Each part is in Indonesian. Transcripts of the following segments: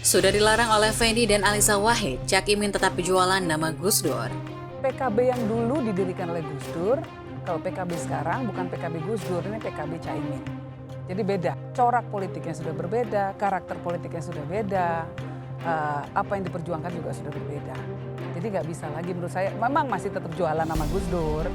Sudah dilarang oleh Fendi dan Alisa Wahid, Cak Imin tetap berjualan nama Gus Dur. PKB yang dulu didirikan oleh Gus Dur, kalau PKB sekarang bukan PKB Gus Dur, ini PKB Caimin. Jadi beda, corak politiknya sudah berbeda, karakter politiknya sudah beda, apa yang diperjuangkan juga sudah berbeda. Jadi nggak bisa lagi menurut saya, memang masih tetap jualan nama Gus Dur,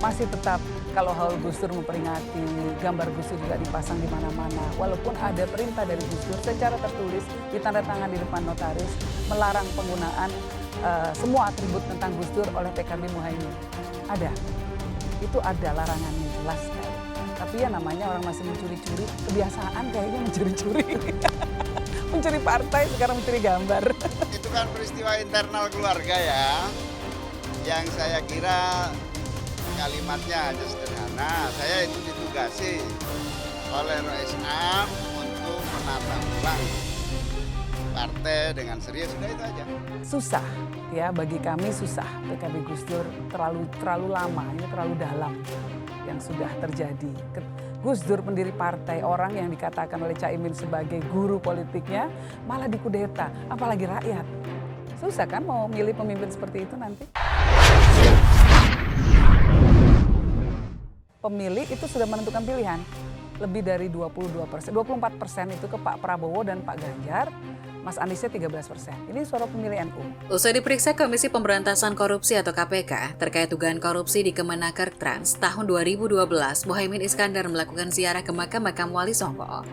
masih tetap kalau Haul Gus Dur memperingati, gambar Gus Dur juga dipasang di mana-mana. Walaupun ada perintah dari Gus Dur secara tertulis, ditandatangan di depan notaris, melarang penggunaan semua atribut tentang Gus Dur oleh PKB Muhaimin. Ada, itu ada larangannya jelas sekali. Tapi ya namanya orang masih mencuri-curi, kebiasaan kayaknya mencuri-curi. Mencuri partai, sekarang mencuri gambar. Itu kan peristiwa internal keluarga ya, yang saya kira kalimatnya aja sederhana. Saya itu ditugasi oleh RSA untuk menata ulang partai dengan serius, sudah itu aja. Susah ya, bagi kami susah. PKB Gus Dur terlalu lama, ini terlalu dalam yang sudah terjadi. Gus Dur pendiri partai, orang yang dikatakan oleh Caimin sebagai guru politiknya malah dikudeta, apalagi rakyat. Susah kan mau milih pemimpin seperti itu nanti? Pemilih itu sudah menentukan pilihan. Lebih dari 22%, 24% itu ke Pak Prabowo dan Pak Ganjar, Mas Anisnya 13%. Ini suara pemilih NU. Usai diperiksa Komisi Pemberantasan Korupsi atau KPK terkait dugaan korupsi di Kemenaker Trans tahun 2012, Muhaimin Iskandar melakukan ziarah ke makam Wali Songo.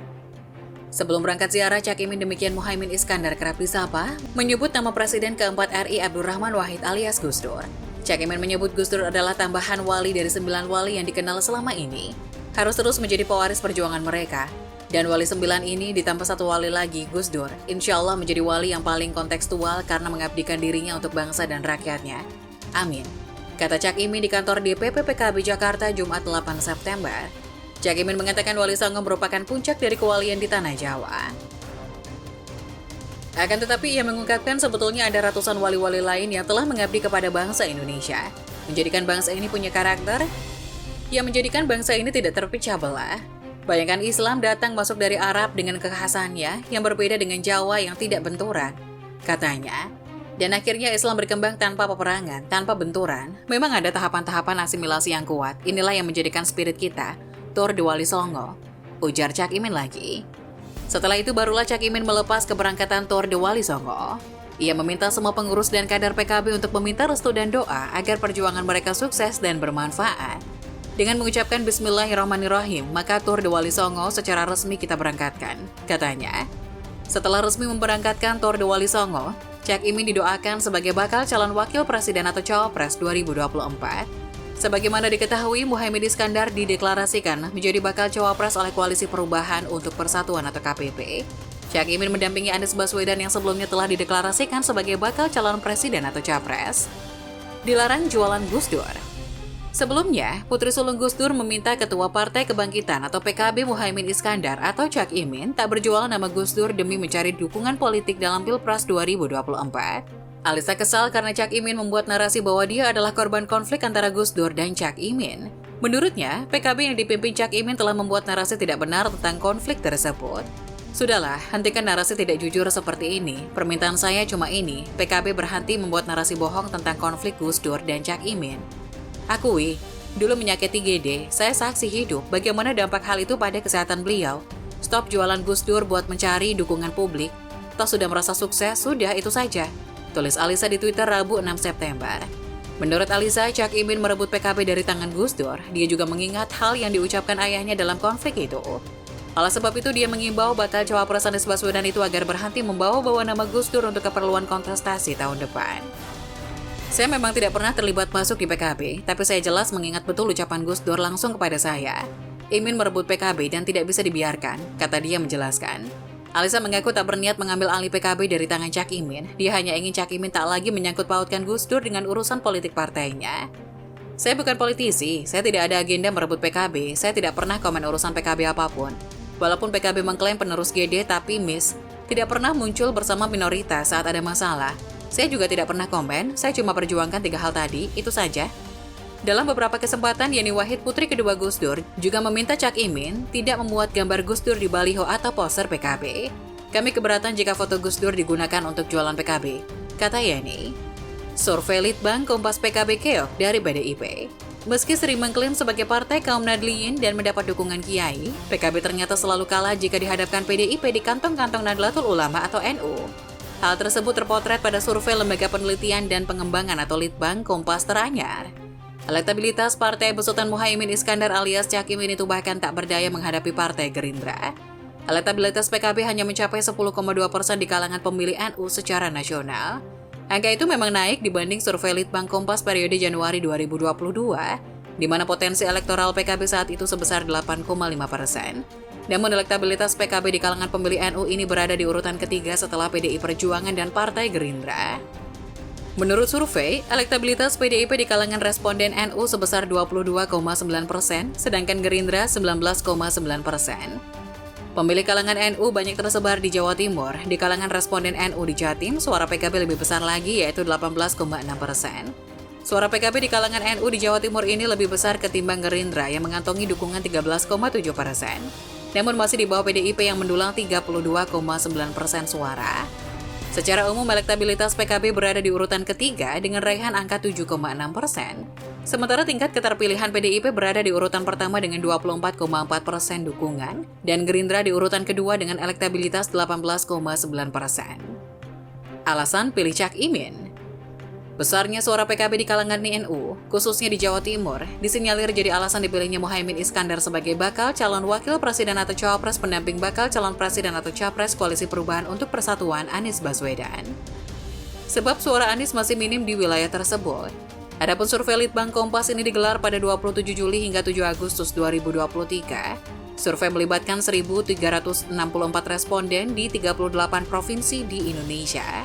Sebelum berangkat ziarah, Cak Imin demikian Muhaimin Iskandar kerap disapa, menyebut nama Presiden keempat RI Abdurrahman Wahid alias Gus Dur. Cak Imin menyebut Gus Dur adalah tambahan wali dari 9 wali yang dikenal selama ini. Harus terus menjadi pewaris perjuangan mereka. Dan wali 9 ini ditambah satu wali lagi, Gus Dur, insya Allah menjadi wali yang paling kontekstual karena mengabdikan dirinya untuk bangsa dan rakyatnya. Amin. Kata Cak Imin di kantor DPP PKB Jakarta Jumat 8 September. Cak Imin mengatakan Wali Songo merupakan puncak dari kewalian di Tanah Jawa. Akan tetapi ia mengungkapkan sebetulnya ada ratusan wali-wali lain yang telah mengabdi kepada bangsa Indonesia. Menjadikan bangsa ini punya karakter, yang menjadikan bangsa ini tidak terpecah belah. Bayangkan Islam datang masuk dari Arab dengan kekhasannya yang berbeda dengan Jawa yang tidak benturan, katanya. Dan akhirnya Islam berkembang tanpa peperangan, tanpa benturan. Memang ada tahapan-tahapan asimilasi yang kuat. Inilah yang menjadikan spirit kita, Tour de Wali Songo, ujar Cak Imin lagi. Setelah itu barulah Cak Imin melepas keberangkatan Tour de Wali Songo. Ia meminta semua pengurus dan kader PKB untuk meminta restu dan doa agar perjuangan mereka sukses dan bermanfaat. Dengan mengucapkan Bismillahirrahmanirrahim, maka Tour de Wali Songo secara resmi kita berangkatkan, katanya. Setelah resmi memberangkatkan Tour de Wali Songo, Cak Imin didoakan sebagai bakal calon wakil presiden atau cawapres 2024. Sebagaimana diketahui, Muhaimin Iskandar dideklarasikan menjadi bakal cawapres oleh Koalisi Perubahan untuk Persatuan atau KPP. Cak Imin mendampingi Anies Baswedan yang sebelumnya telah dideklarasikan sebagai bakal calon presiden atau capres. Dilarang jualan Gus Dur. Sebelumnya, Putri Sulung Gus Dur meminta Ketua Partai Kebangkitan atau PKB Muhaimin Iskandar atau Cak Imin tak berjualan nama Gus Dur demi mencari dukungan politik dalam Pilpres 2024. Alisa kesal karena Cak Imin membuat narasi bahwa dia adalah korban konflik antara Gus Dur dan Cak Imin. Menurutnya, PKB yang dipimpin Cak Imin telah membuat narasi tidak benar tentang konflik tersebut. Sudahlah, hentikan narasi tidak jujur seperti ini. Permintaan saya cuma ini, PKB berhenti membuat narasi bohong tentang konflik Gus Dur dan Cak Imin. Akui, dulu menyakiti GD, saya saksi hidup bagaimana dampak hal itu pada kesehatan beliau. Stop jualan Gus Dur buat mencari dukungan publik. Toh sudah merasa sukses, sudah itu saja. Tulis Alisa di Twitter Rabu 6 September. Menurut Alisa, Cak Imin merebut PKB dari tangan Gus Dur. Dia juga mengingat hal yang diucapkan ayahnya dalam konflik itu. Oleh sebab itu, dia mengimbau bakal cawapres Anies Baswedan itu agar berhenti membawa-bawa nama Gus Dur untuk keperluan kontestasi tahun depan. Saya memang tidak pernah terlibat masuk di PKB, tapi saya jelas mengingat betul ucapan Gus Dur langsung kepada saya. Imin merebut PKB dan tidak bisa dibiarkan, kata dia menjelaskan. Alisa mengaku tak berniat mengambil alih PKB dari tangan Cak Imin. Dia hanya ingin Cak Imin tak lagi menyangkut pautkan Gus Dur dengan urusan politik partainya. Saya bukan politisi, saya tidak ada agenda merebut PKB, saya tidak pernah komen urusan PKB apapun. Walaupun PKB mengklaim penerus GD tapi miss, tidak pernah muncul bersama minoritas saat ada masalah. Saya juga tidak pernah komen, saya cuma perjuangkan 3 hal tadi, itu saja. Dalam beberapa kesempatan, Yeni Wahid, putri kedua Gus Dur, juga meminta Cak Imin tidak membuat gambar Gus Dur di baliho atau poster PKB. Kami keberatan jika foto Gus Dur digunakan untuk jualan PKB, kata Yeni. Survei Litbang Kompas PKB keok dari PDIP. Meski sering mengklaim sebagai partai kaum Nadliyin dan mendapat dukungan Kiai, PKB ternyata selalu kalah jika dihadapkan PDIP di kantong-kantong Nahdlatul Ulama atau NU. Hal tersebut terpotret pada survei Lembaga Penelitian dan Pengembangan atau Litbang Kompas teranyar. Elektabilitas Partai Besutan Muhaimin Iskandar alias Cak Imin itu bahkan tak berdaya menghadapi Partai Gerindra. Elektabilitas PKB hanya mencapai 10,2% di kalangan pemilih NU secara nasional. Angka itu memang naik dibanding survei Litbang Kompas periode Januari 2022, di mana potensi elektoral PKB saat itu sebesar 8,5%. Namun elektabilitas PKB di kalangan pemilih NU ini berada di urutan ketiga setelah PDI Perjuangan dan Partai Gerindra. Menurut survei, elektabilitas PDIP di kalangan responden NU sebesar 22,9%, sedangkan Gerindra 19,9%. Pemilih kalangan NU banyak tersebar di Jawa Timur. Di kalangan responden NU di Jatim, suara PKB lebih besar lagi yaitu 18,6%. Suara PKB di kalangan NU di Jawa Timur ini lebih besar ketimbang Gerindra yang mengantongi dukungan 13,7%. Namun masih di bawah PDIP yang mendulang 32,9% suara. Secara umum, elektabilitas PKB berada di urutan ketiga dengan raihan angka 7,6%. Sementara tingkat keterpilihan PDIP berada di urutan pertama dengan 24,4% dukungan dan Gerindra di urutan kedua dengan elektabilitas 18,9%. Alasan pilih Cak Imin. Besarnya suara PKB di kalangan NU, khususnya di Jawa Timur, disinyalir jadi alasan dipilihnya Muhaimin Iskandar sebagai bakal calon wakil presiden atau cawapres pendamping bakal calon presiden atau capres Koalisi Perubahan untuk Persatuan Anies Baswedan. Sebab suara Anies masih minim di wilayah tersebut. Adapun survei Litbang Kompas ini digelar pada 27 Juli hingga 7 Agustus 2023. Survei melibatkan 1.364 responden di 38 provinsi di Indonesia.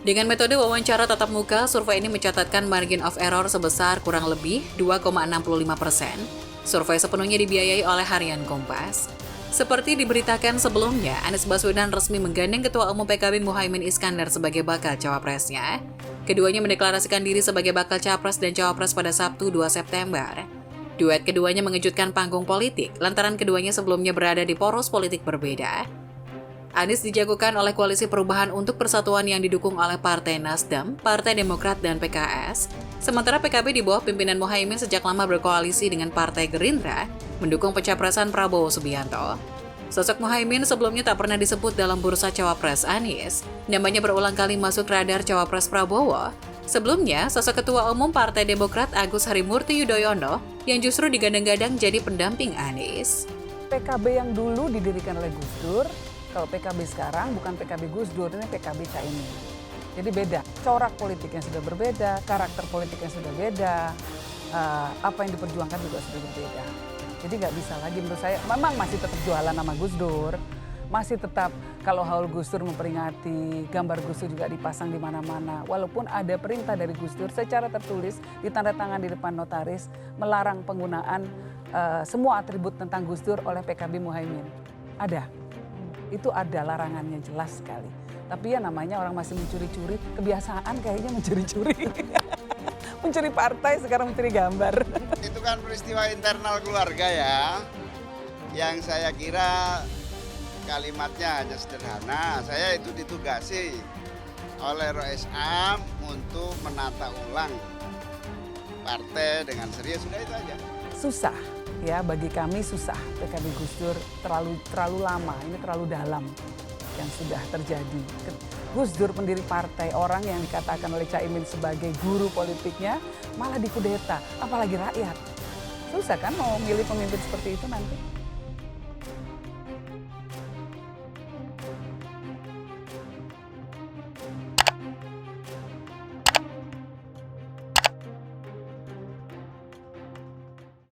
Dengan metode wawancara tatap muka, survei ini mencatatkan margin of error sebesar kurang lebih 2,65%. Survei sepenuhnya dibiayai oleh Harian Kompas. Seperti diberitakan sebelumnya, Anies Baswedan resmi menggandeng Ketua Umum PKB Muhaimin Iskandar sebagai bakal cawapresnya. Keduanya mendeklarasikan diri sebagai bakal capres dan cawapres pada Sabtu 2 September. Duet keduanya mengejutkan panggung politik, lantaran keduanya sebelumnya berada di poros politik berbeda. Anies dijagokan oleh Koalisi Perubahan untuk Persatuan yang didukung oleh Partai Nasdem, Partai Demokrat, dan PKS. Sementara PKB di bawah pimpinan Muhaimin sejak lama berkoalisi dengan Partai Gerindra, mendukung pencapresan Prabowo Subianto. Sosok Muhaimin sebelumnya tak pernah disebut dalam bursa cawapres Anies. Namanya berulang kali masuk radar cawapres Prabowo. Sebelumnya, sosok Ketua Umum Partai Demokrat Agus Harimurti Yudhoyono yang justru digadang-gadang jadi pendamping Anies. PKB yang dulu didirikan oleh Gus Dur, kalau PKB sekarang bukan PKB Gus Dur, ini PKB Caimin. Jadi beda, corak politiknya sudah berbeda, karakter politiknya sudah beda, apa yang diperjuangkan juga sudah berbeda. Jadi nggak bisa lagi menurut saya, memang masih tetap jualan nama Gus Dur, masih tetap kalau haul Gus Dur memperingati, gambar Gus Dur juga dipasang di mana-mana. Walaupun ada perintah dari Gus Dur secara tertulis, ditandatangan di depan notaris, melarang penggunaan semua atribut tentang Gus Dur oleh PKB Muhaimin. Ada. Itu ada larangannya jelas sekali. Tapi ya namanya orang masih mencuri-curi, kebiasaan kayaknya mencuri-curi. Mencuri partai, sekarang mencuri gambar. Itu kan peristiwa internal keluarga ya, yang saya kira kalimatnya hanya sederhana. Saya itu ditugasi oleh ROSAM untuk menata ulang partai dengan serius, sudah itu aja. Susah. Ya, bagi kami susah. PKB Gus Dur terlalu lama, ini terlalu dalam yang sudah terjadi. Gus Dur pendiri partai, orang yang dikatakan oleh Caimin sebagai guru politiknya malah dikudeta, apalagi rakyat. Susah kan mau milih pemimpin seperti itu nanti?